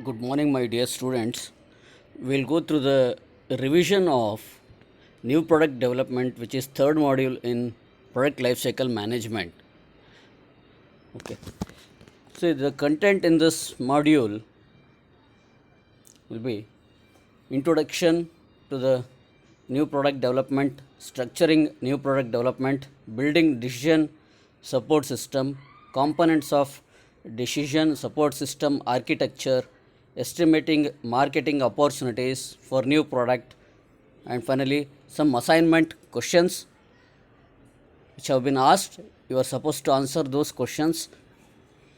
Good morning, my dear students. We'll go through the revision of new product development, which is third module in product lifecycle management. Okay. So the content in this module will be introduction to the new product development, structuring new product development, building decision support system, components of decision support system architecture, estimating marketing opportunities for new product, and finally some assignment questions which have been asked. You are supposed to answer those questions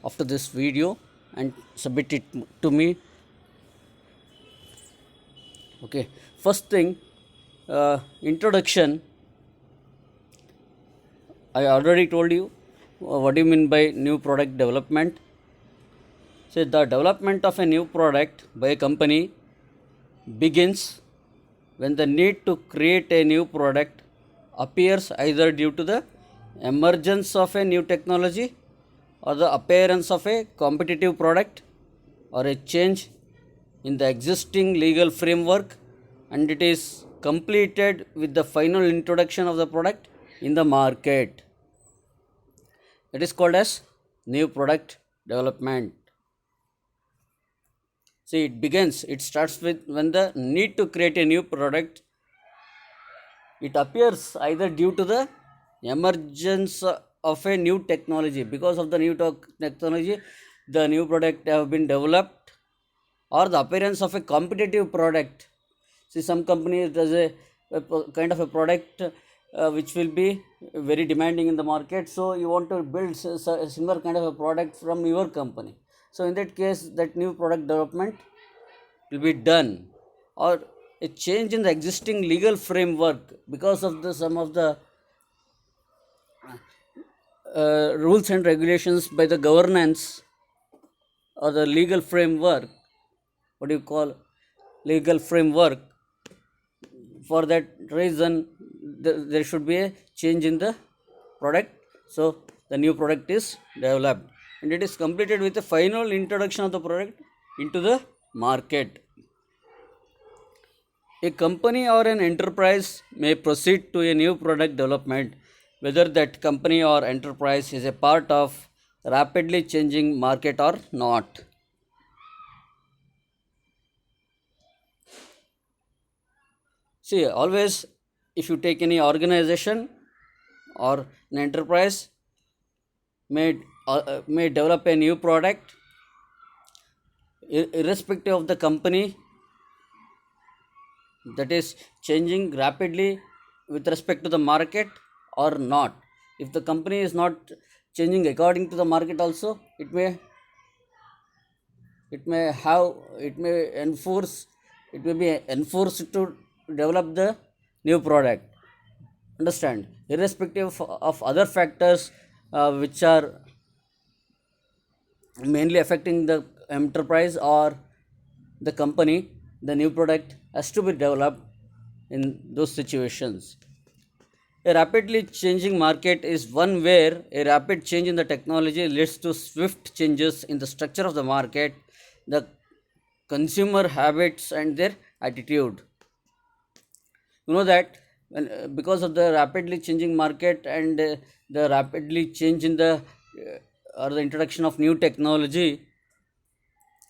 after this video and submit it to me. Okay, first thing, introduction. I already told you what do you mean by new product development. So the development of a new product by a company begins when the need to create a new product appears either due to the emergence of a new technology or the appearance of a competitive product or a change in the existing legal framework, and it is completed with the final introduction of the product in the market. It is called as new product development. See, it starts with when the need to create a new product. It appears either due to the emergence of a new technology. Because of the new technology, the new product have been developed, or the appearance of a competitive product. See, some companies does a kind of a product which will be very demanding in the market, so you want to build a similar kind of a product from your company. So in that case, that new product development will be done, or a change in the existing legal framework because of the some of the rules and regulations by the governance or the legal framework. What do you call legal framework? For that reason, there should be a change in the product. So the new product is developed, and it is completed with the final introduction of the product into the market. A company or an enterprise may proceed to a new product development whether that company or enterprise is a part of rapidly changing market or not. See, always, if you take any organization or an enterprise may develop a new product, irrespective of the company that is changing rapidly with respect to the market or not. If the company is not changing according to the market also, it may have it may enforce it may be enforced to develop the new product. Understand, irrespective of other factors which are mainly affecting the enterprise or the company, the new product has to be developed in those situations. A rapidly changing market is one where a rapid change in the technology leads to swift changes in the structure of the market, the consumer habits, and their attitude. You know that because of the rapidly changing market and the rapidly change in the or the introduction of new technology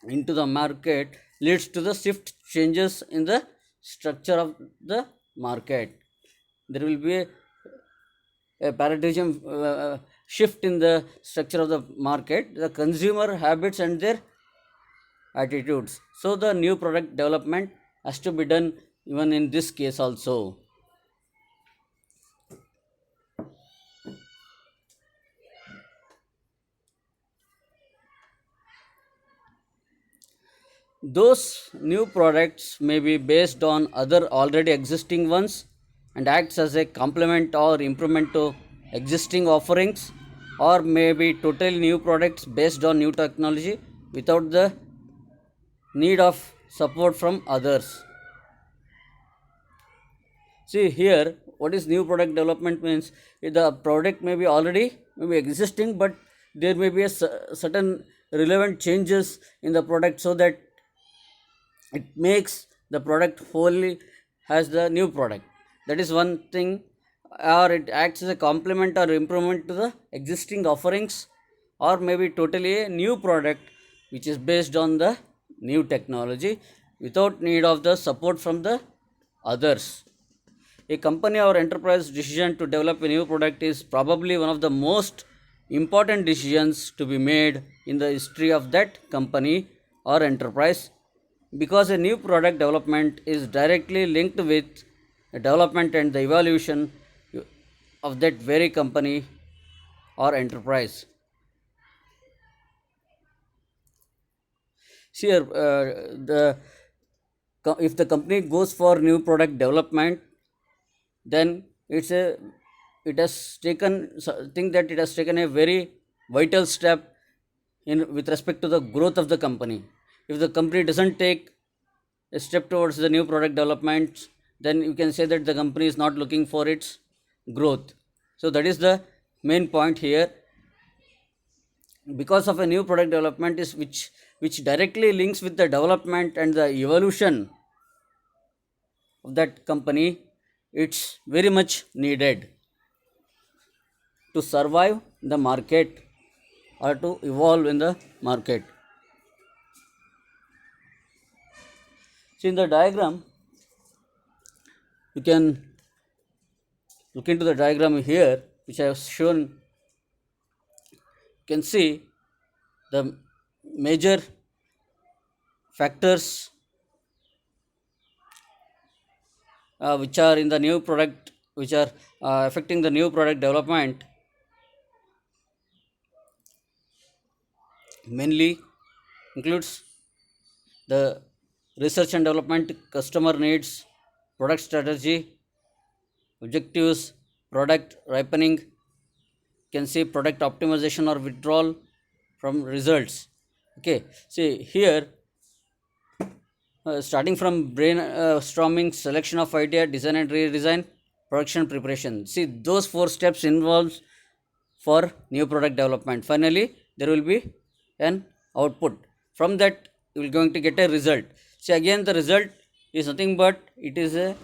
into the market leads to the swift changes in the structure of the market. There will be a paradigm shift in the structure of the market, the consumer habits, and their attitudes. So the new product development has to be done even in this case also. Those new products may be based on other already existing ones and acts as a complement or improvement to existing offerings, or may be totally new products based on new technology without the need of support from others. See here, what is new product development means? The product may be already maybe existing, but there may be a certain relevant changes in the product, so that it makes the product wholly as the new product. That is one thing. Or it acts as a complement or improvement to the existing offerings, or maybe totally a new product which is based on the new technology without need of the support from the others. A company or enterprise decision to develop a new product is probably one of the most important decisions to be made in the history of that company or enterprise, because a new product development is directly linked with the development and the evolution of that very company or enterprise. See here, if the company goes for new product development, then it has taken think that it has taken a very vital step in with respect to the growth of the company. If the company doesn't take a step towards the new product development, then you can say that the company is not looking for its growth. So that is the main point here. Because of a new product development is which directly links with the development and the evolution of that company, it's very much needed to survive the market or to evolve in the market. See in the diagram, you can look into the diagram here which I have shown. You can see the major factors which are in the new product, which are affecting the new product development, mainly includes the research and development, customer needs, product strategy, objectives, product ripening, can see product optimization or withdrawal from results. Okay, see here, starting from brainstorming, selection of idea, design and redesign, production preparation. See those four steps involves for new product development. Finally, there will be an output. From that, you will going to get a result. See again, the result is nothing but it is a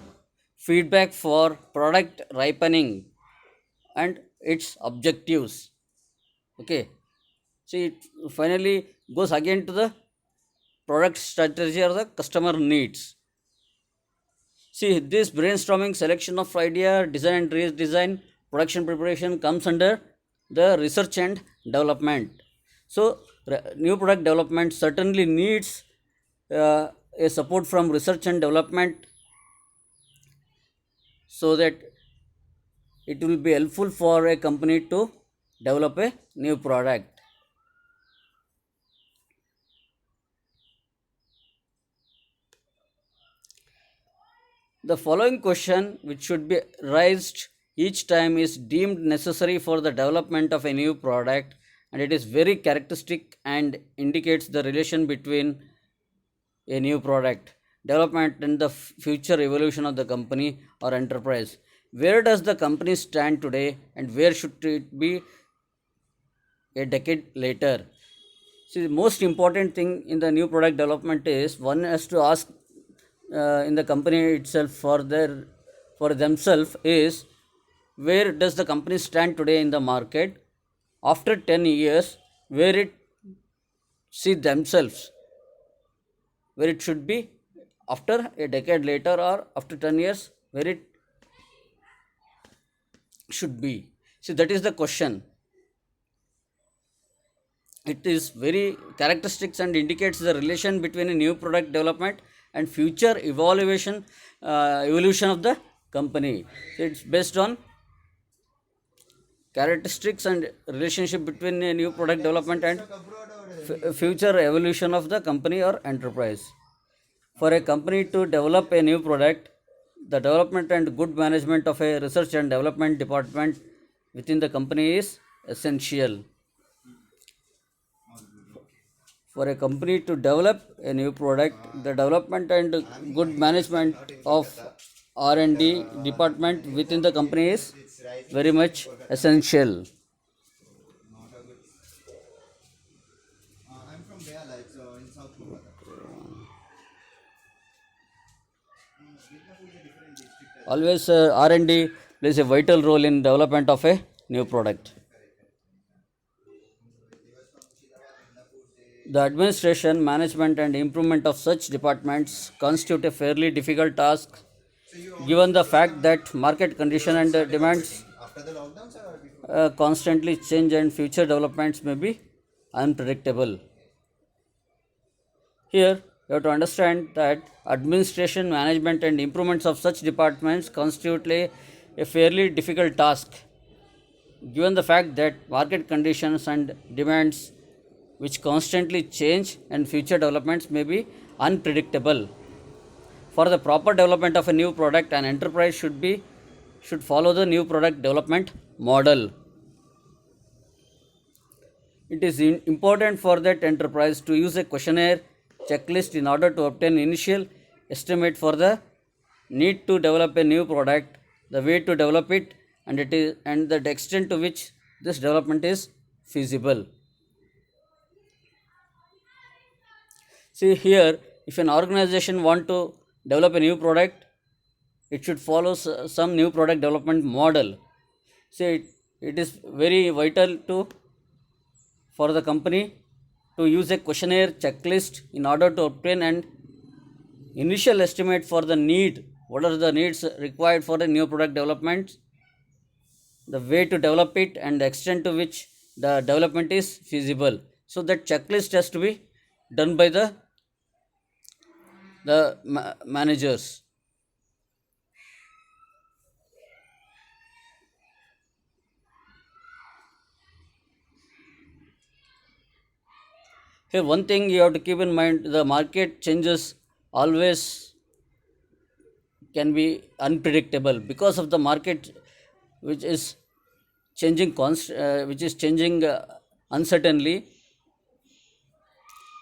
feedback for product ripening and its objectives. Okay, see it finally goes again to the product strategy or the customer needs. See this brainstorming, selection of idea, design and redesign, production preparation comes under the research and development. So new product development certainly needs a support from research and development, so that it will be helpful for a company to develop a new product. The following question, which should be raised each time, is deemed necessary for the development of a new product, and it is very characteristic and indicates the relation between a new product development and the future evolution of the company or enterprise. Where does the company stand today, and where should it be a decade later? See, the most important thing in the new product development is one has to ask in the company itself for themselves is, where does the company stand today in the market after 10 years, where it see themselves, where it should be after a decade later, or after 10 years where it should be. See that is the question. It is very characteristics and indicates the relation between a new product development and future evolution of the company. So it's based on characteristics and relationship between a new product development and future evolution of the company or enterprise. For a company to develop a new product, the development and good management of a research and development department within the company is essential. For a company to develop a new product, the development and good management of R&D department within the company is very much essential. Always R&D plays a vital role in development of a new product. The administration, management, and improvement of such departments constitute a fairly difficult task given the fact that market condition and demands constantly change and future developments may be unpredictable. Here, you have to understand that administration, management, and improvements of such departments constitute a fairly difficult task given the fact that market conditions and demands which constantly change and future developments may be unpredictable. For the proper development of a new product, an enterprise should follow the new product development model. It is important for that enterprise to use a questionnaire checklist in order to obtain initial estimate for the need to develop a new product, the way to develop it, and the extent to which this development is feasible. See here, if an organization want to develop a new product, it should follow some new product development model. See, it is very vital to for the company to use a questionnaire checklist in order to obtain an initial estimate for the need. What are the needs required for the new product development, the way to develop it, and the extent to which the development is feasible. So that checklist has to be done by the managers. Here, one thing you have to keep in mind: the market changes always can be unpredictable because of the market, which is which is changing uncertainly.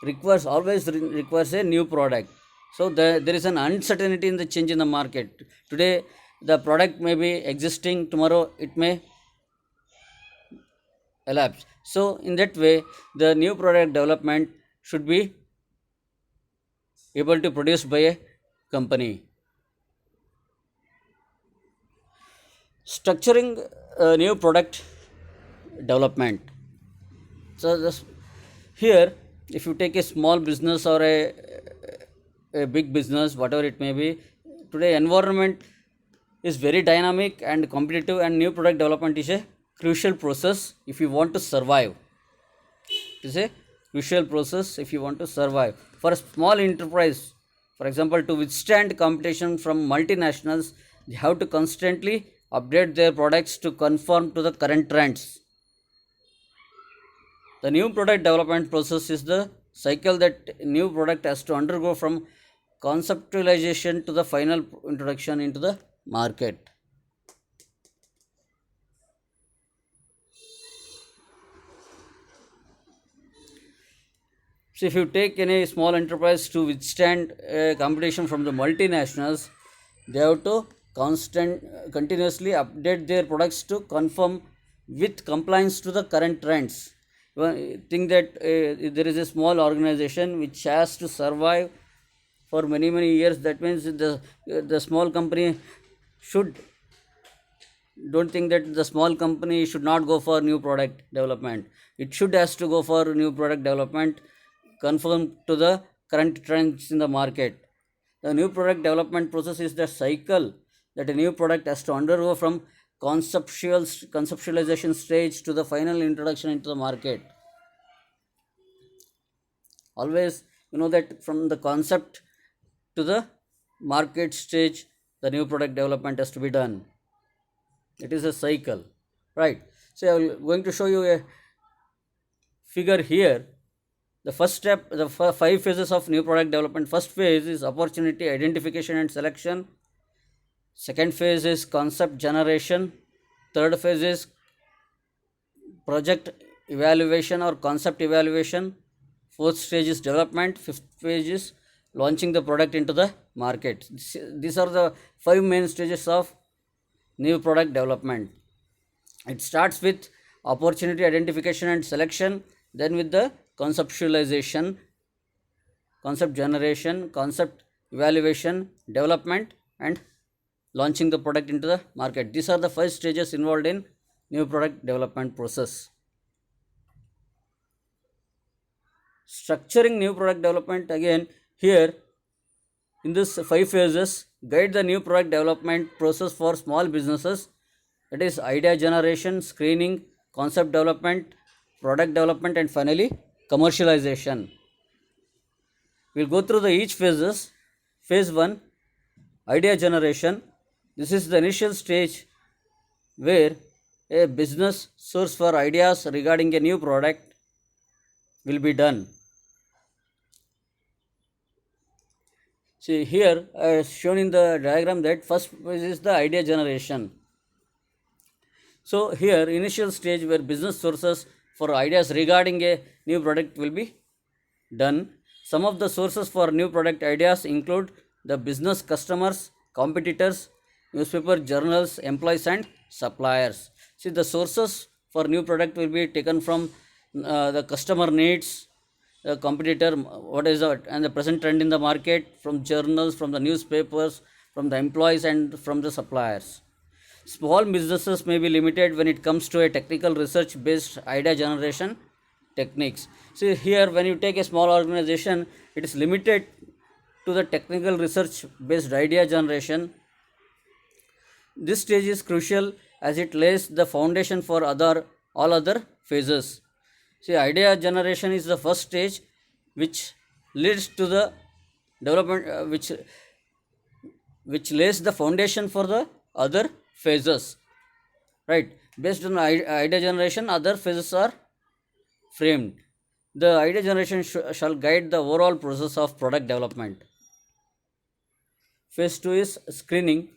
Requires a new product. So there is an uncertainty in the change in the market. Today the product may be existing, tomorrow it may elapse. So in that way, the new product development should be able to produce by a company. Structuring a new product development. So here, if you take a small business or a big business, whatever it may be, today environment is very dynamic and competitive, and new product development is a crucial process if you want to survive. It is a crucial process if you want to survive. For a small enterprise, for example, to withstand competition from multinationals, they have to constantly update their products to conform to the current trends. The new product development process is the cycle that new product has to undergo from conceptualization to the final introduction into the market. So if you take any small enterprise to withstand competition from the multinationals, they have to continuously update their products to conform with compliance to the current trends. Think that there is a small organization which has to survive for many years. That means the small company should don't think that the small company should not go for new product development. It should has to go for new product development conform to the current trends in the market. The new product development process is the cycle that a new product has to undergo from conceptualization stage to the final introduction into the market. Always you know that from the concept to the market stage, the new product development has to be done. It is a cycle, right? So I am going to show you a figure here. The first step, the 5 phases of new product development. First phase is opportunity identification and selection. Second phase is concept generation. Third phase is project evaluation or concept evaluation. Fourth stage is development. Fifth phase is launching the product into the market. These are the 5 main stages of new product development. It starts with opportunity identification and selection, then with the conceptualization, concept generation, concept evaluation, development, and launching the product into the market. These are the 5 stages involved in new product development process. Structuring new product development, again here in this 5 phases, guide the new product development process for small businesses. That is idea generation, screening, concept development, product development, and finally commercialization. We'll go through the each phases. Phase 1, idea generation. This is the initial stage where a business source for ideas regarding a new product will be done. See here I have shown in the diagram that first phase is the idea generation. So here initial stage where business sources for ideas regarding a new product will be done. Some of the sources for new product ideas include the business customers, competitors, newspaper, journals, employees, and suppliers. See, the sources for new product will be taken from the customer needs, the competitor, what is that, and the present trend in the market, from journals, from the newspapers, from the employees, and from the suppliers. Small businesses may be limited when it comes to a technical research based idea generation techniques. See here, when you take a small organization, it is limited to the technical research based idea generation. This stage is crucial as it lays the foundation for all other phases. See, idea generation is the first stage which leads to the development, which lays the foundation for the other phases. Right? Based on idea generation, other phases are framed. The idea generation shall guide the overall process of product development. Phase 2 is screening.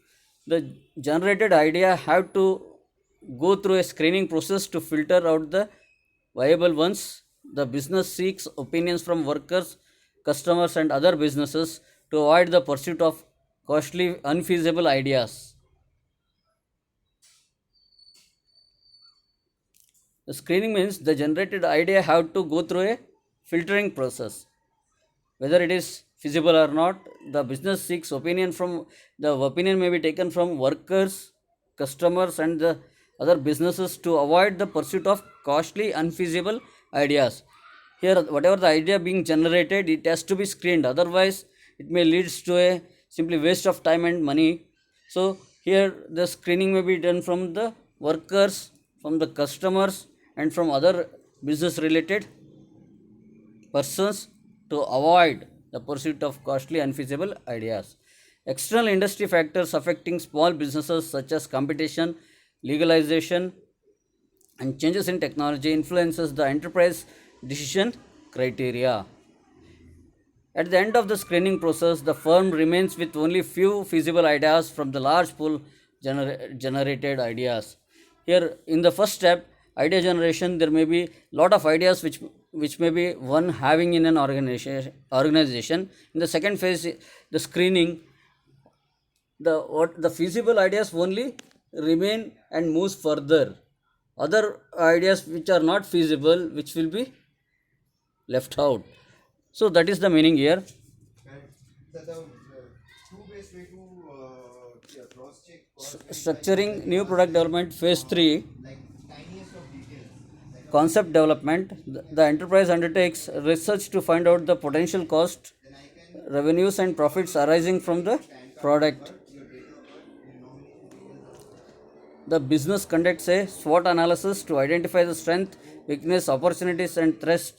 The generated idea have to go through a screening process to filter out the viable ones. The business seeks opinions from workers, customers, and other businesses to avoid the pursuit of costly, unfeasible ideas. The screening means the generated idea have to go through a filtering process. Whether it is feasible or not, the business seeks the opinion may be taken from workers, customers, and the other businesses to avoid the pursuit of costly, unfeasible ideas. Here, whatever the idea being generated, it has to be screened. Otherwise, it may lead to a simply waste of time and money. So here, the screening may be done from the workers, from the customers, and from other business related persons to avoid the pursuit of costly, unfeasible ideas. External industry factors affecting small businesses such as competition, legalization, and changes in technology influences the enterprise decision criteria. At the end of the screening process, the firm remains with only few feasible ideas from the large pool generated ideas. Here, in the first step, idea generation, there may be lot of ideas which may be one having in an organization. In the second phase, the screening, the feasible ideas only remain and moves further. Other ideas which are not feasible, which will be left out. So that is the meaning here. Structuring new product development, phase 3, concept development. The enterprise undertakes research to find out the potential cost, revenues, and profits arising from the product. The business conducts a SWOT analysis to identify the strength, weakness, opportunities, and threats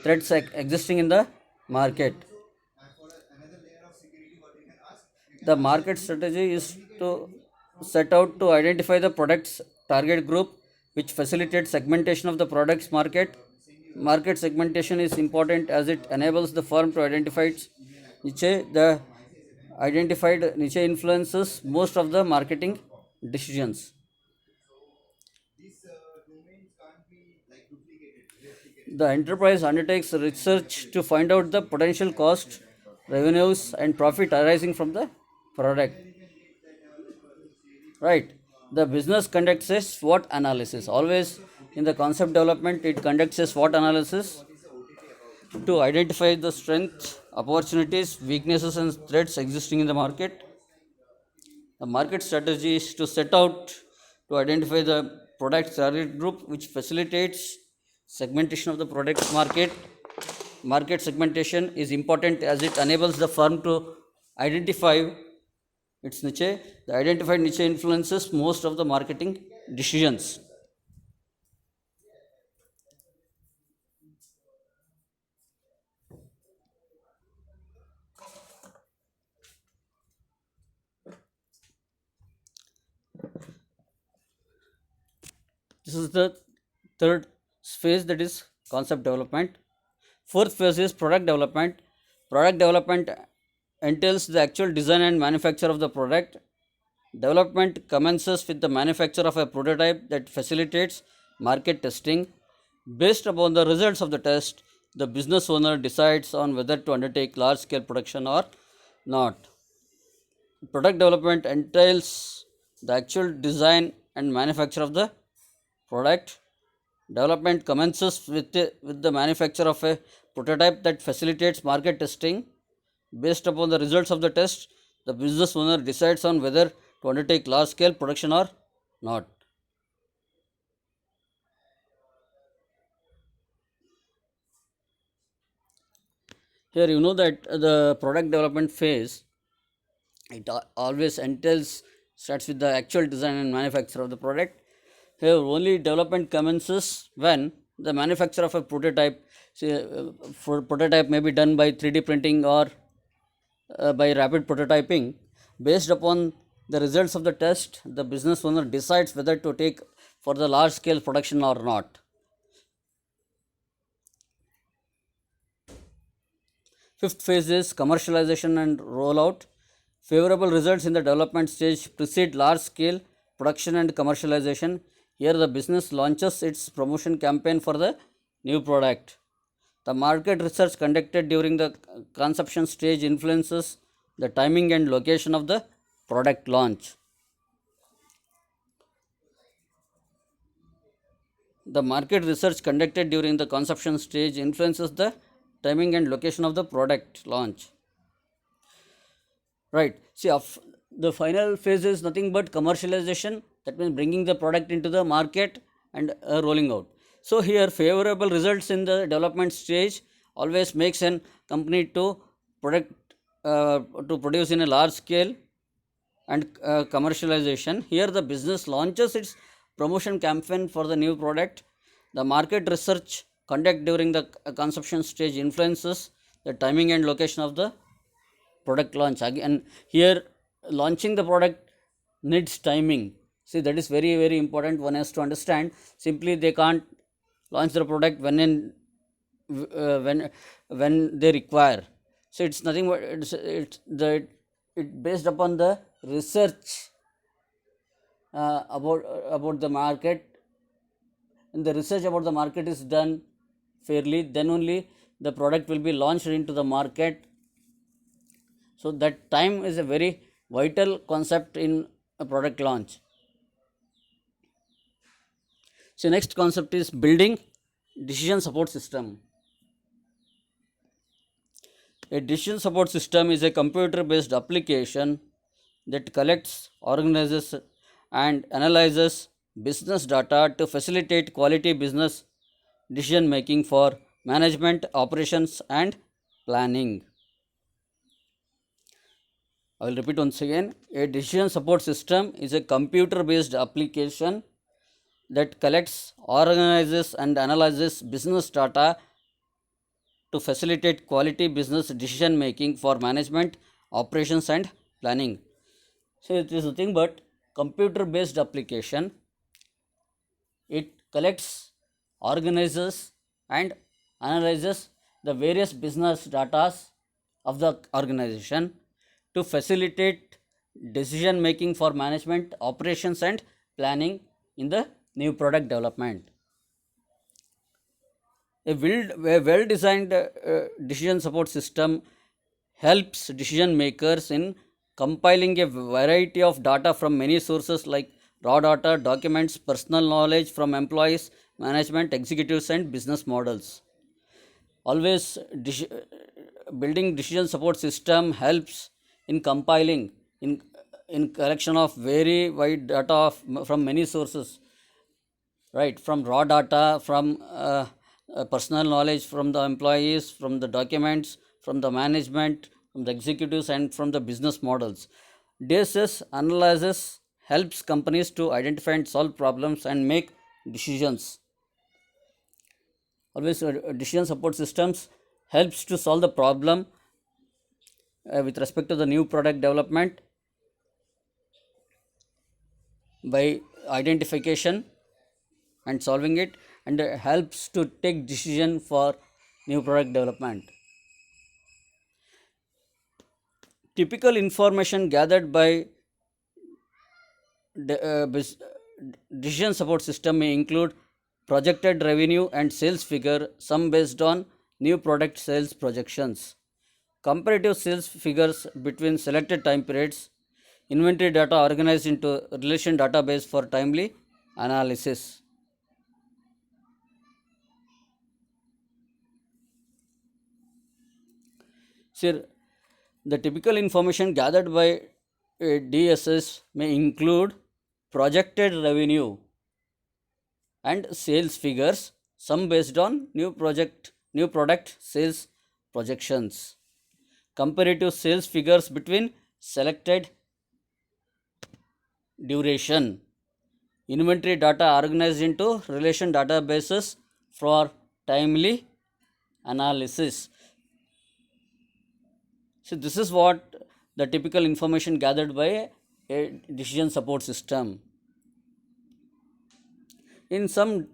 existing in the market. The market strategy is to set out to identify the product's target group, which facilitates segmentation of the product's market. Market segmentation is important as it enables the firm to identify its niche. The identified niche influences most of the marketing decisions. The enterprise undertakes research to find out the potential cost, revenues, and profit arising from the product. Right. The business conducts a SWOT analysis. Always in the concept development, it conducts a SWOT analysis to identify the strengths, opportunities, weaknesses, and threats existing in the market. The market strategy is to set out to identify the product target group, which facilitates segmentation of the product market. Market segmentation is important as it enables the firm to identify its niche. The identified niche influences most of the marketing decisions. This is the third phase, that is concept development. Fourth phase is product development. Product development entails the actual design and manufacture of the product. Development commences with the manufacture of a prototype that facilitates market testing. Based upon the results of the test, the business owner decides on whether to undertake large scale production or not. Product development entails the actual design and manufacture of the product. Development commences with the manufacture of a prototype that facilitates market testing. Based upon the results of the test, the business owner decides on whether to undertake large scale production or not. Here you know that the product development phase, it always entails starts with the actual design and manufacture of the product. Here only development commences when the manufacture of a prototype, say, for prototype may be done by 3D printing or by rapid prototyping. Based upon the results of the test, the business owner decides whether to take for the large scale production or not. Fifth phase is commercialization and rollout. Favorable results in the development stage precede large scale production and commercialization. Here, the business launches its promotion campaign for the new product. The market research conducted during the conception stage influences the timing and location of the product launch. The market research conducted during the conception stage influences the timing and location of the product launch. Right. See, the final phase is nothing but commercialization. That means bringing the product into the market and rolling out. So here, favorable results in the development stage always makes an company product to produce in a large scale and commercialization. Here, the business launches its promotion campaign for the new product. The market research conduct during the conception stage influences the timing and location of the product launch. Again, here launching the product needs timing. See, that is very very important. One has to understand. Simply they can't launch the product when they require. So it's nothing but it based upon the research about the market. And the research about the market is done fairly, then only the product will be launched into the market. So that time is a very vital concept in a product launch. So next concept is building decision support system. A decision support system is a computer based application that collects, organizes and analyzes business data to facilitate quality business decision making for management, operations and planning. I will repeat once again. A decision support system is a computer based application that collects, organizes and analyzes business data to facilitate quality business decision making for management, operations and planning. So it is nothing but computer based application. It collects, organizes and analyzes the various business data of the organization to facilitate decision making for management, operations and planning in the new product development. A well designed decision support system helps decision makers in compiling a variety of data from many sources like raw data, documents, personal knowledge from employees, management, executives and business models. Always building decision support system helps in compiling in collection of very wide data from many sources, right? From raw data, from personal knowledge from the employees, from the documents, from the management, from the executives, and from the business models. DSS analyzes helps companies to identify and solve problems and make decisions. Always decision support systems helps to solve the problem with respect to the new product development by identification and solving it, and helps to take decision for new product development. Typical information gathered by de- uh, bus- decision support system may include projected revenue and sales figure, some based on new product sales projections, comparative sales figures between selected time periods, inventory data organized into relation database for timely analysis. Sir, the typical information gathered by a DSS may include projected revenue and sales figures, some based on new product sales projections, comparative sales figures between selected duration, inventory data organized into relation databases for timely analysis. So this is what the typical information gathered by a decision support system. In some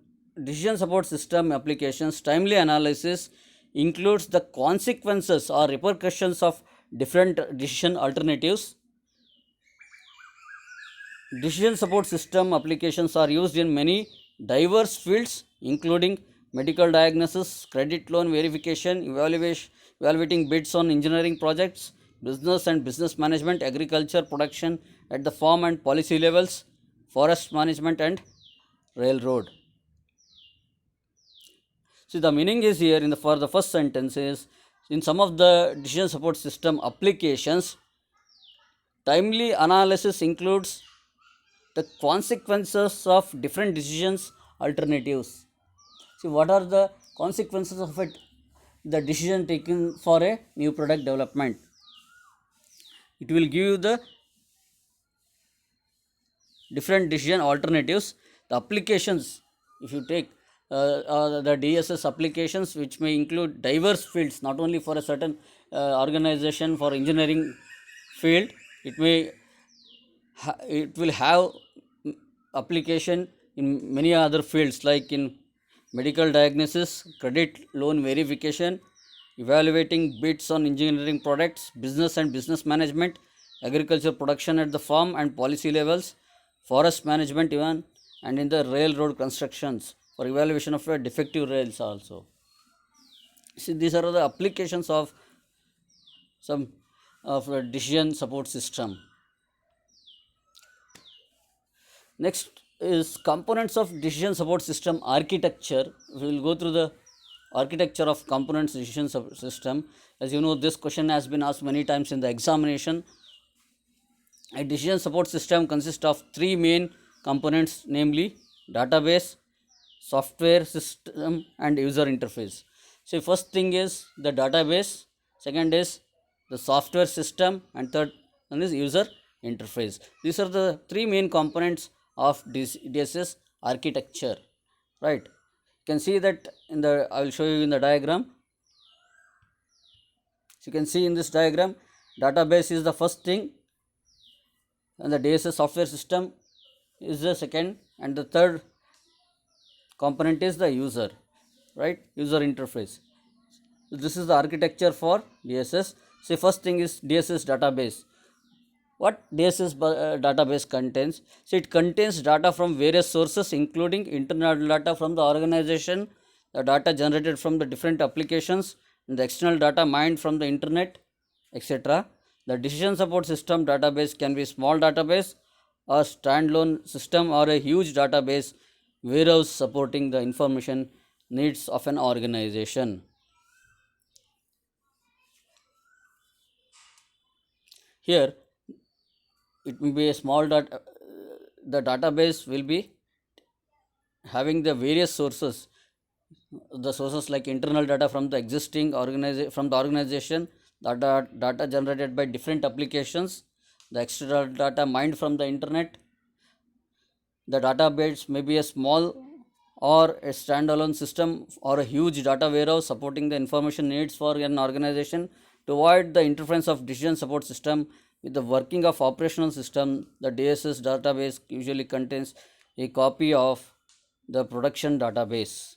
decision support system applications, timely analysis includes the consequences or repercussions of different decision alternatives. Decision support system applications are used in many diverse fields, including medical diagnosis, credit loan verification, evaluating bids on engineering projects, business and business management, agriculture production at the farm and policy levels, forest management, and railroad. See, the meaning is here in the for the first sentence is in some of the decision support system applications, timely analysis includes the consequences of different decisions alternatives. See, what are the consequences of it? The decision taken for a new product development. It will give you the different decision alternatives. The applications, if you take the DSS applications, which may include diverse fields, not only for a certain organization for engineering field, it may it will have application in many other fields like in medical diagnosis, credit loan verification, evaluating bids on engineering products, business and business management, agriculture production at the farm and policy levels, forest management even, and in the railroad constructions for evaluation of defective rails also. See, these are the applications of some of a decision support system. Next is components of decision support system architecture. We will go through the architecture of components decision support system. As you know, this question has been asked many times in the examination. A decision support system consists of three main components, namely database, software system, and user interface. So first thing is the database, second is the software system, and third one is user interface. These are the three main components of this DSS architecture, right? You can see that in the, I will show you in the diagram. So you can see in this diagram, database is the first thing, and the DSS software system is the second, and the third component is the user, right? User interface. So this is the architecture for DSS. So first thing is DSS database. What DSS database contains? So it contains data from various sources, including internal data from the organization, the data generated from the different applications, and the external data mined from the internet, etc. The decision support system database can be small database, a standalone system, or a huge database warehouse supporting the information needs of an organization. Here it may be a small data, the database will be having the various sources, the sources like internal data from the existing from the organization, data generated by different applications, the external data mined from the internet. The database may be a small or a standalone system or a huge data warehouse supporting the information needs for an organization. To avoid the interference of decision support system with the working of operational system, the DSS database usually contains a copy of the production database.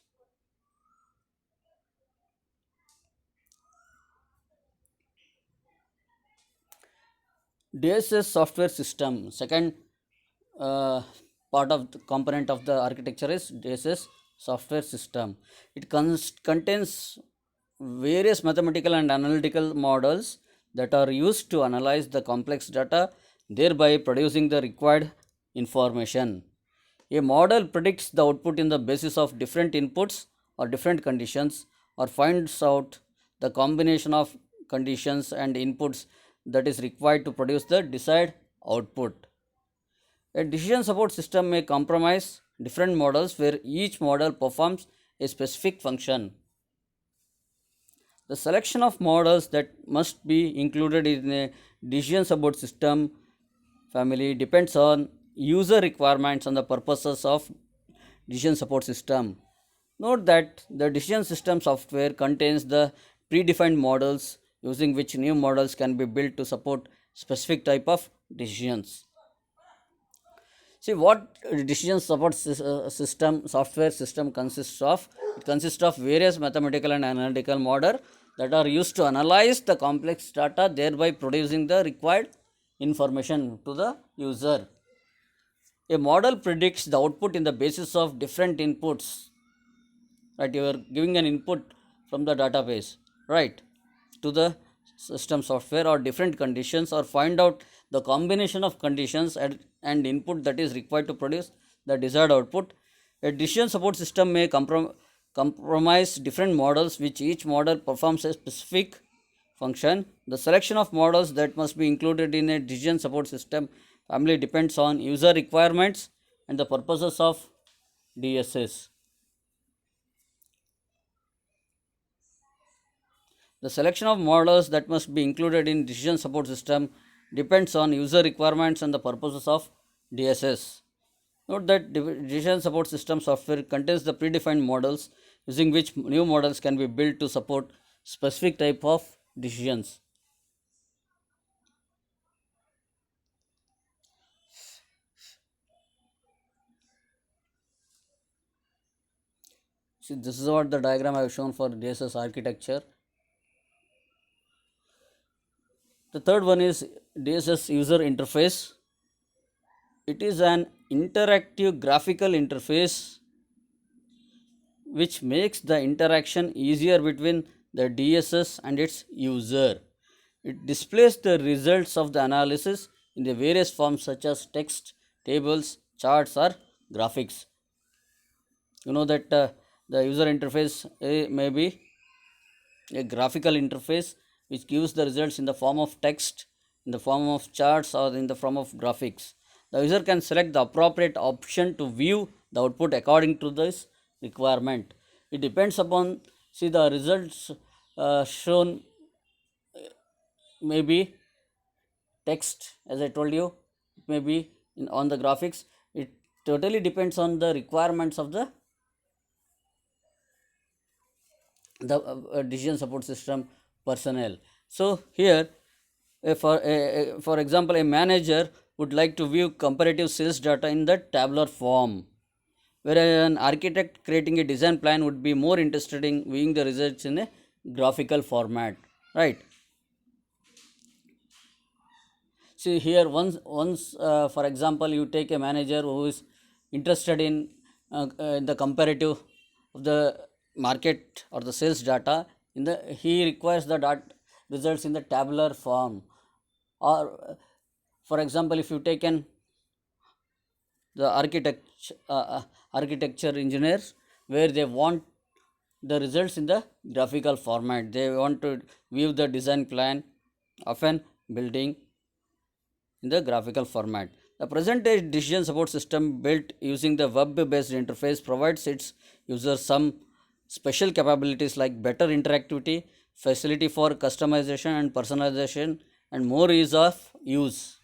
DSS software system, second uh, part of the component of the architecture is DSS software system. It contains various mathematical and analytical models that are used to analyze the complex data, thereby producing the required information. A model predicts the output in the basis of different inputs or different conditions, or finds out the combination of conditions and inputs that is required to produce the desired output. A decision support system may comprise different models where each model performs a specific function. The selection of models that must be included in a decision support system family depends on user requirements and the purposes of decision support system. Note that the decision system software contains the predefined models using which new models can be built to support specific type of decisions. See what decision support system software system consists of. It consists of various mathematical and analytical model that are used to analyze the complex data, thereby producing the required information to the user. A model predicts the output in the basis of different inputs. Right, you are giving an input from the database, right, to the system software or different conditions, or find out the combination of conditions and input that is required to produce the desired output. A decision support system may compromise different models which each model performs a specific function. The selection of models that must be included in a decision support system family depends on user requirements and the purposes of DSS. The selection of models that must be included in decision support system depends on user requirements and the purposes of DSS. Note that decision support system software contains the predefined models using which new models can be built to support specific type of decisions. See, this is what the diagram I have shown for DSS architecture. The third one is DSS user interface. It is an interactive graphical interface which makes the interaction easier between the DSS and its user. It displays the results of the analysis in the various forms such as text, tables, charts, or graphics. You know that the user interface may be a graphical interface which gives the results in the form of text, in the form of charts, or in the form of graphics. The user can select the appropriate option to view the output according to this requirement. It depends upon, see, the results shown may be text, as I told you, it may be on the graphics. It totally depends on the requirements of the decision support system personnel. So here, for example, a manager would like to view comparative sales data in the tabular form, whereas an architect creating a design plan would be more interested in viewing the results in a graphical format, right? See here, once for example, you take a manager who is interested in the comparative of the market or the sales data, in the he requires the results in the tabular form. Or for example, if you take an the architecture engineers, where they want the results in the graphical format, they want to view the design plan of an building in the graphical format. The present day decision support system built using the web based interface provides its users some special capabilities like better interactivity, facility for customization and personalization, and more ease of use.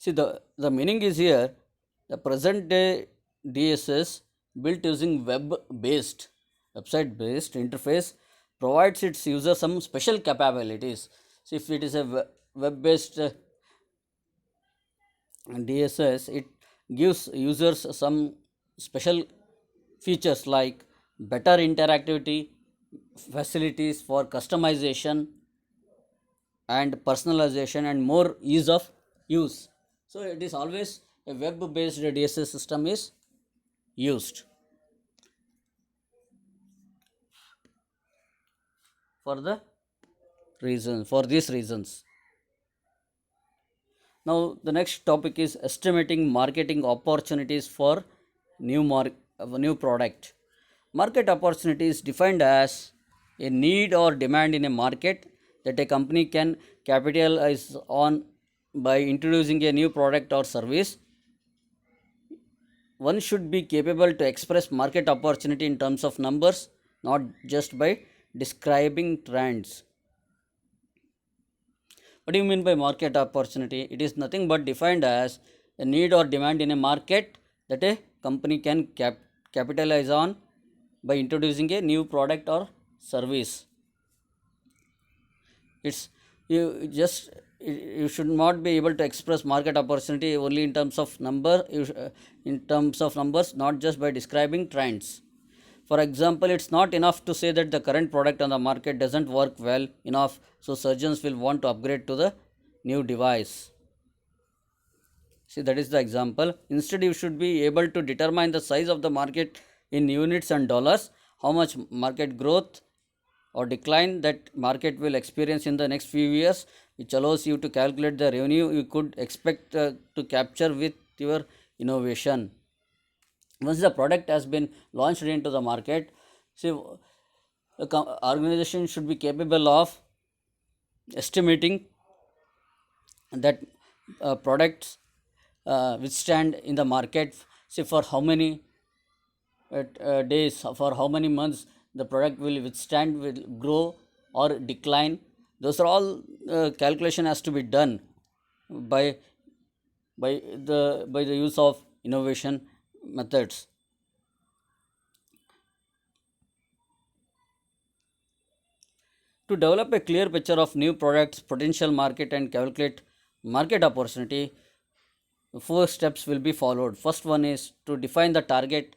See, the meaning is here the present day DSS built using website based interface provides its user some special capabilities. See, if it is a web based DSS, it gives users some special features like better interactivity, facilities for customization and personalization, and more ease of use. So it is always a web based DSS system is used for the for these reasons. Now the next topic is estimating marketing opportunities for new product. Market opportunity is defined as a need or demand in a market that a company can capitalize on by introducing a new product or service. One should be capable to express market opportunity in terms of numbers, not just by describing trends. What do you mean by market opportunity? It is nothing but defined as a need or demand in a market that a company can capitalize on by introducing a new product or service. It's you should not be able to express market opportunity only in terms of in terms of numbers, not just by describing trends. For example, it's not enough to say that the current product on the market doesn't work well enough, so surgeons will want to upgrade to the new device. See, that is the example. Instead, you should be able to determine the size of the market in units and dollars, how much market growth or decline that market will experience in the next few years, which allows you to calculate the revenue you could expect to capture with your innovation. Once the product has been launched into the market, see, the organization should be capable of estimating that products withstand in the market, say for how many days, for how many months the product will withstand, will grow or decline. Those are all calculation has to be done by by the use of innovation methods. To develop a clear picture of new products, potential market, and calculate market opportunity, four steps will be followed. First one is to define the target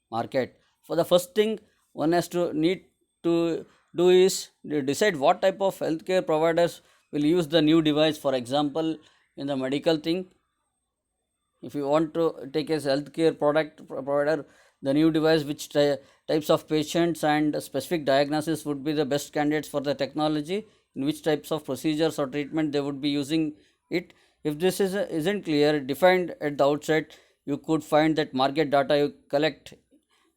market. For the first thing, one has to need to do is decide what type of healthcare providers will use the new device. For example, in the medical thing, if you want to take as healthcare product provider, the new device, which types of patients and specific diagnosis would be the best candidates for the technology, in which types of procedures or treatment they would be using it. If this isn't clear defined at the outset, you could find that market data you collect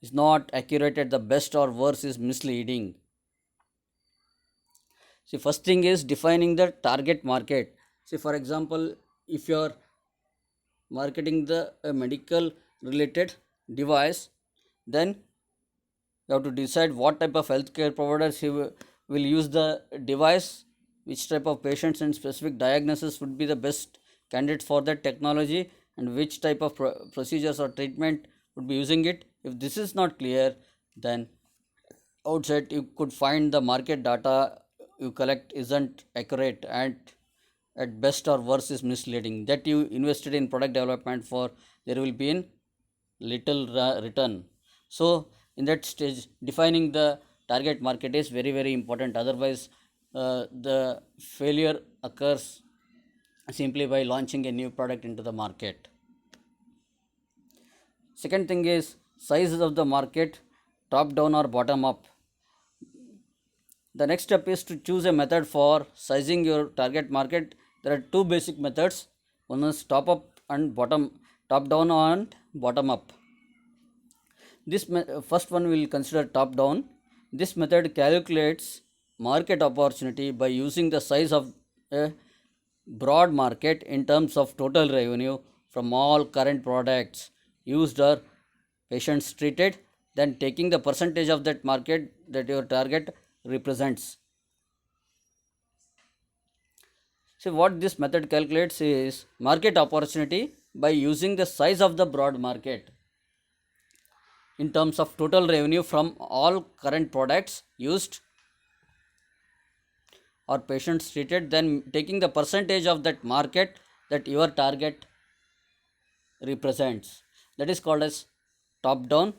is not accurate, at the best, or worse is misleading. See, first thing is defining the target market. See, for example, if you are marketing the medical related device, then you have to decide what type of healthcare providers will use the device, which type of patients and specific diagnosis would be the best candidate for that technology, and which type of procedures or treatment would be using it. If this is not clear, then outside you could find the market data you collect isn't accurate, and at best or worse is misleading. That you invested in product development for, there will be in little return. So in that stage, defining the target market is very important. Otherwise, the failure occurs simply by launching a new product into the market. Second thing is sizes of the market, top down or bottom up. The next step is to choose a method for sizing your target market. There are two basic methods. One is top up and top down and bottom up. First one we will consider top down. This method calculates market opportunity by using the size of a broad market in terms of total revenue from all current products used or patients treated, then taking the percentage of that market that your target represents. So what this method calculates is market opportunity by using the size of the broad market in terms of total revenue from all current products used or patients treated, then taking the percentage of that market that your target represents. That is called as top down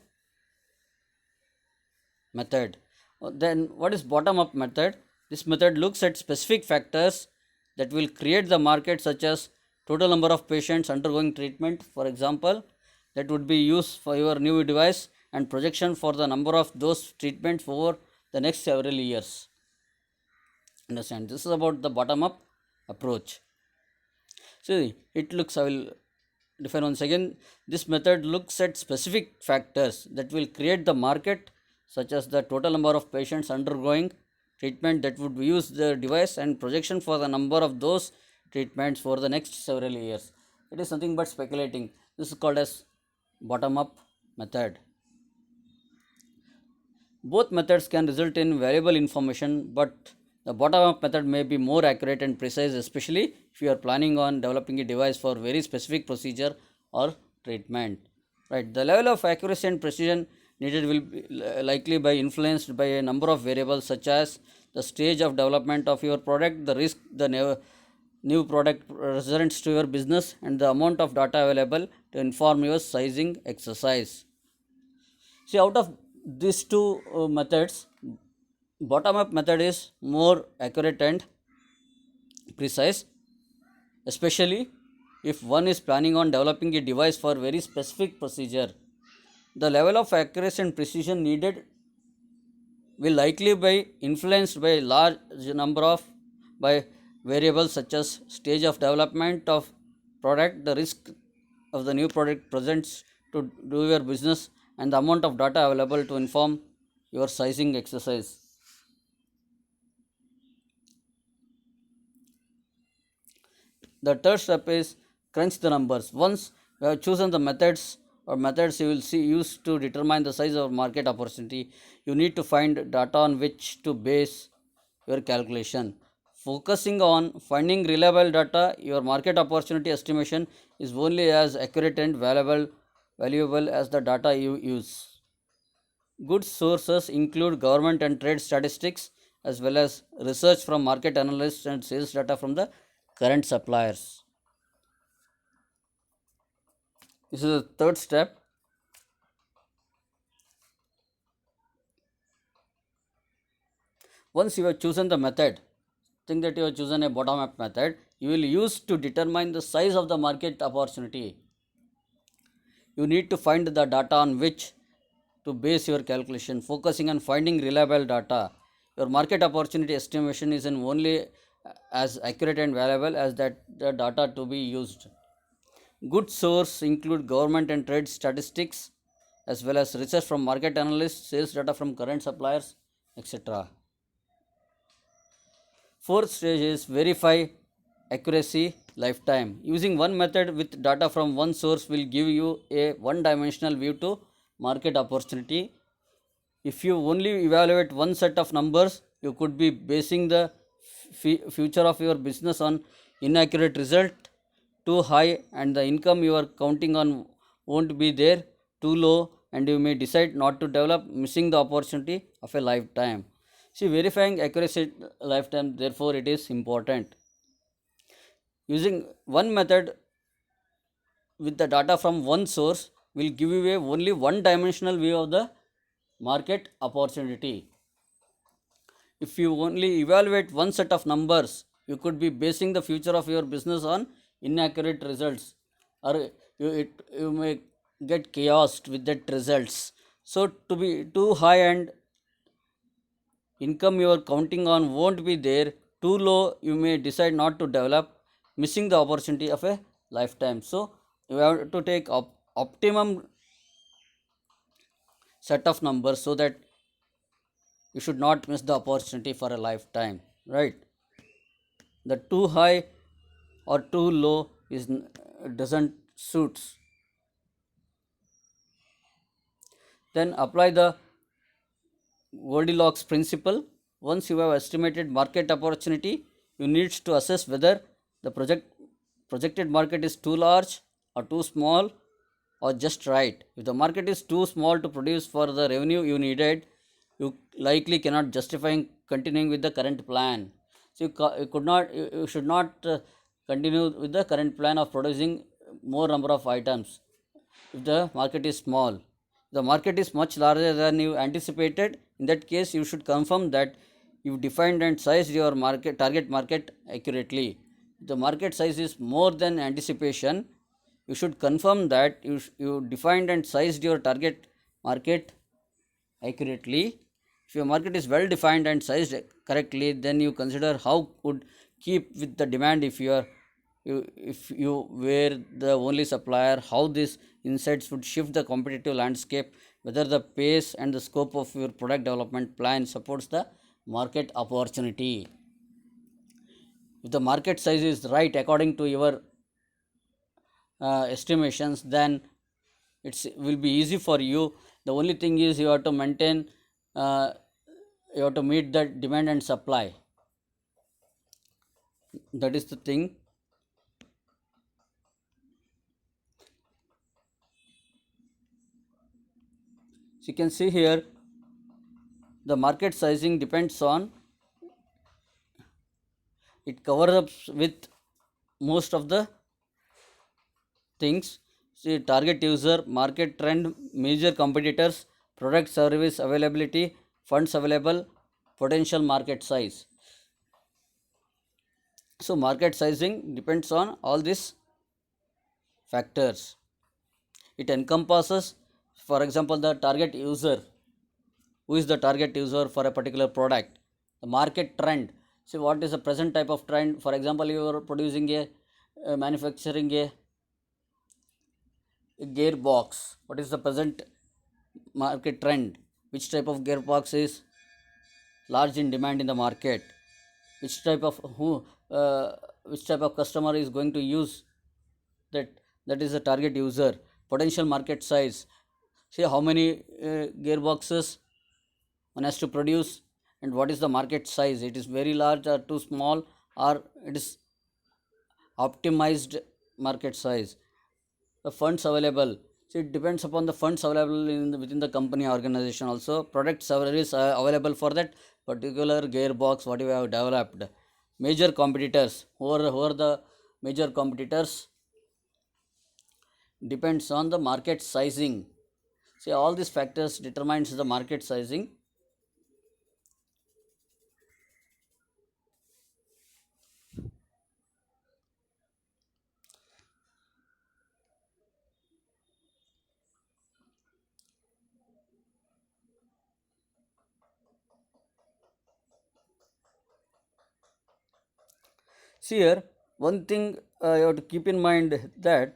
method. Then what is bottom up method? This method looks at specific factors that will create the market, such as total number of patients undergoing treatment, for example, that would be used for your new device, and projection for the number of those treatments over the next several years. Understand, this is about the bottom up approach. See, it looks, I will define once again. This method looks at specific factors that will create the market, such as the total number of patients undergoing treatment that would use the device, and projection for the number of those treatments for the next several years. It is nothing but speculating. This is called as bottom up method. Both methods can result in valuable information, but the bottom up method may be more accurate and precise, especially if you are planning on developing a device for very specific procedure or treatment. Right, the level of accuracy and precision needed will be likely by influenced by a number of variables, such as the stage of development of your product, the risk the new product presents to your business, and the amount of data available to inform your sizing exercise. See, out of these two methods, bottom up method is more accurate and precise, especially if one is planning on developing a device for very specific procedure. The level of accuracy and precision needed will likely be influenced by large number of by variables, such as stage of development of product, the risk of the new product presents to do your business, and the amount of data available to inform your sizing exercise. The third step is crunch the numbers. Once you have chosen the methods you will see used to determine the size of market opportunity, you need to find data on which to base your calculation. Focusing on finding reliable data, your market opportunity estimation is only as accurate and valuable as the data you use. Good sources include government and trade statistics, as well as research from market analysts and sales data from the current suppliers. This is the third step. Once you have chosen the method, think that you have chosen a bottom up method, you will use to determine the size of the market opportunity. You need to find the data on which to base your calculation, focusing on finding reliable data. Your market opportunity estimation is only as accurate and valuable as that the data to be used. Good sources include government and trade statistics, as well as research from market analysts, sales data from current suppliers, etc. Fourth stage is verify accuracy lifetime. Using one method with data from one source will give you a one-dimensional view to market opportunity. If you only evaluate one set of numbers, you could be basing the future of your business on inaccurate result. Too high and the income you are counting on won't be there. Too low and you may decide not to develop, missing the opportunity of a lifetime. See, verifying accuracy lifetime, therefore it is important. Using one method with the data from one source will give you a only one dimensional view of the market opportunity. If you only evaluate one set of numbers, you could be basing the future of your business on inaccurate results, or you may get chaos with that results. So to be too high and income you are counting on won't be there, too low, you may decide not to develop, missing the opportunity of a lifetime. So you have to take optimum set of numbers so that you should not miss the opportunity for a lifetime, right? The too high or too low is doesn't suits. Then apply the Goldilocks principle. Once you have estimated market opportunity, you need to assess whether the projected market is too large or too small or just right. If the market is too small to produce for the revenue you needed, you likely cannot justify continuing with the current plan. So you could not, you should not continue with the current plan of producing more number of items if the market is small. The market is much larger than you anticipated. In that case, you should confirm that you defined and sized your target market accurately. If the market size is more than anticipation, you should confirm that you defined and sized your target market accurately. If your market is well defined and sized correctly, then you consider how could keep with the demand if you were the only supplier, how these insights would shift the competitive landscape, whether the pace and the scope of your product development plan supports the market opportunity. If the market size is right according to your estimations, then it will be easy for you. The only thing is you have to maintain, uh, you have to meet the demand and supply. That is the thing. So you can see here the market sizing depends on, it covers up with most of the things. See, target user, market trend, major competitors, product service availability, funds available, potential market size. So market sizing depends on all these factors. It encompasses, for example, the target user. Who is the target user for a particular product? The market trend. See, what is the present type of trend? For example, you are producing manufacturing a gearbox. What is the present market trend? Which type of gearbox is large in demand in the market? Which type of which type of customer is going to use that? That is the target user. Potential market size. See how many gearboxes one has to produce, and what is the market size? It is very large or too small, or it is optimized market size. The funds available. So it depends upon the funds available within the company organization. Also, product service available for that particular gearbox what you have developed. Major competitors. Who are the major competitors? Depends on the market sizing. See, all these factors determines the market sizing. See here, one thing you have to keep in mind that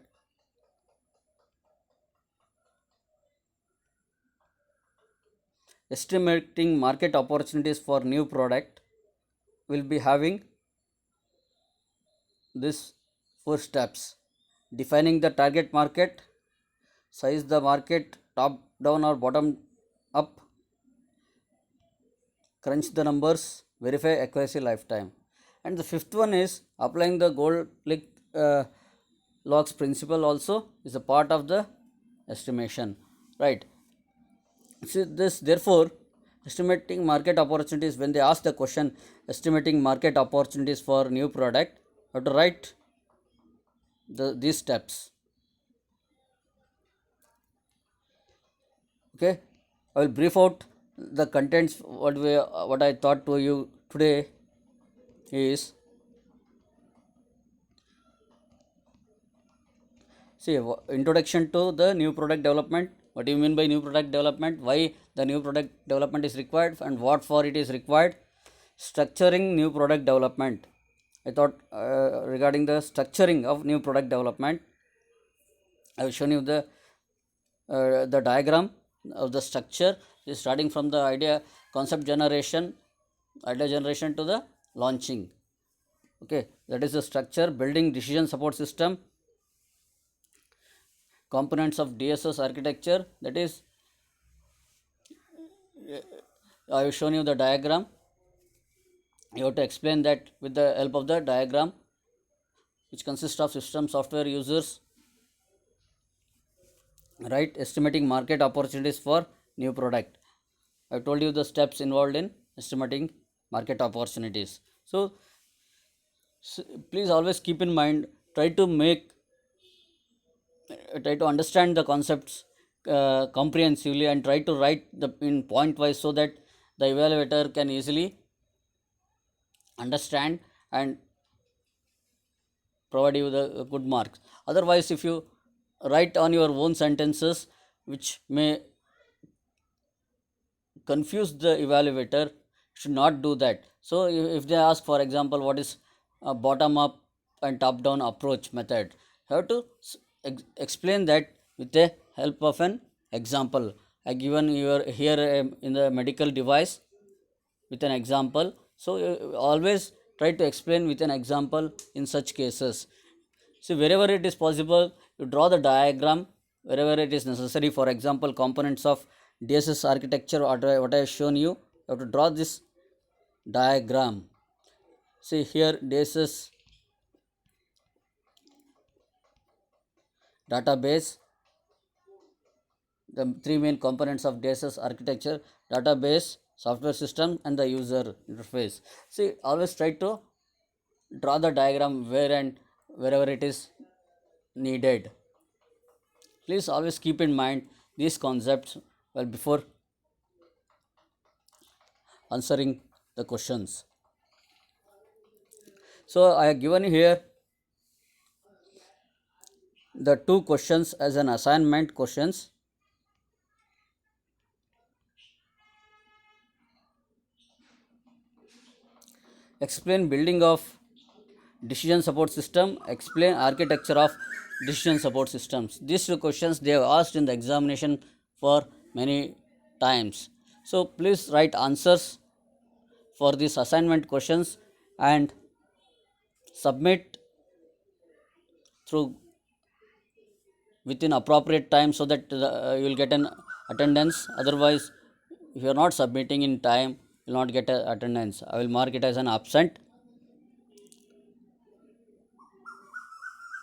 estimating market opportunities for new product will be having this four steps: defining the target market, size the market top down or bottom up, crunch the numbers, verify accuracy lifetime. And the fifth one is applying the gold click locks principle also is a part of the estimation, right? See this, therefore, estimating market opportunities, when they ask the question estimating market opportunities for new product, you have to write these steps. Okay, I will brief out the contents. What I thought to you today is, see, introduction to the new product development. What do you mean by new product development? Why the new product development is required and what for it is required? Structuring new product development. I thought regarding the structuring of new product development, I have shown you the diagram of the structure is starting from the idea generation to the launching. Okay, that is the structure, building decision support system, components of DSS architecture. That is, I have shown you the diagram. You have to explain that with the help of the diagram, which consists of system, software, users, right? Estimating market opportunities for new product. I have told you the steps involved in estimating market opportunities. So please always keep in mind, try to understand the concepts comprehensively and try to write the in point wise so that the evaluator can easily understand and provide you the good marks. Otherwise, if you write on your own sentences which may confuse the evaluator, should not do that. So if they ask, for example, what is a bottom up and top down approach method, you have to explain that with the help of an example. I given your here in the medical device with an example. So always try to explain with an example in such cases. See, wherever it is possible, you draw the diagram wherever it is necessary. For example, components of DSS architecture, what I have shown you, you have to draw this diagram. See here, DSS database, the three main components of DSS architecture: database, software system, and the user interface. See, always try to draw the diagram wherever it is needed. Please always keep in mind these concepts well before answering the questions. So I have given here the two questions as an assignment questions. Explain building of decision support system, explain architecture of decision support systems. These two questions they have asked in the examination for many times. So please write answers for these assignment questions and submit through within appropriate time so that you will get an attendance. Otherwise, if you are not submitting in time, you will not get a attendance. I will mark it as an absent.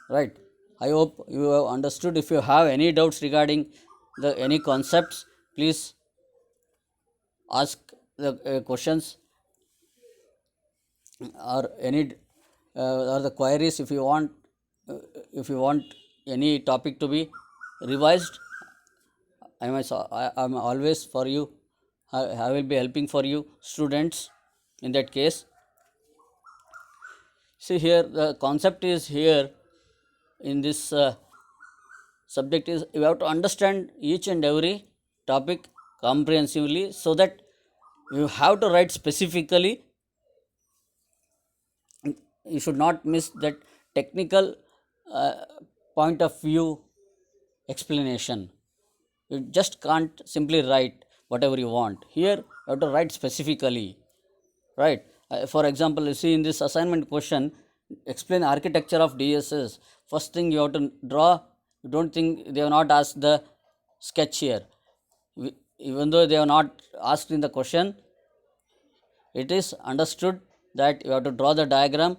Right. I hope you have understood. If you have any doubts regarding the any concepts, please ask the questions or any or the queries. If you want any topic to be revised, I am always for you. I will be helping for you students in that case. See here, the concept is here in this subject is you have to understand each and every topic comprehensively so that you have to write specifically. You should not miss that technical uh, point of view explanation. You just can't simply write whatever you want. Here you have to write specifically, right? For example, you see in this assignment question, explain architecture of DSS. First thing you have to draw. You don't think they have not asked the sketch here. Even though they have not asked in the question, it is understood that you have to draw the diagram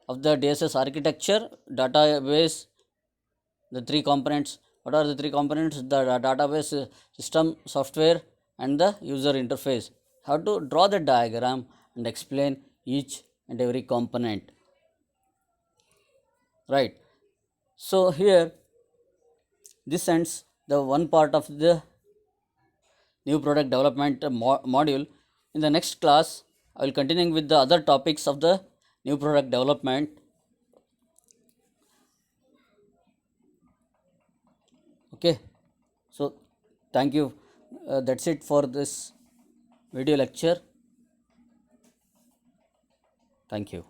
of the DSS architecture, database, the three components. What are the three components? The database, system, software, and the user interface. How to draw the diagram and explain each and every component. Right. So here this ends the one part of the new product development module. In the next class, I will continue with the other topics of the new product development. Okay. Thank you. That's it for this video lecture. Thank you.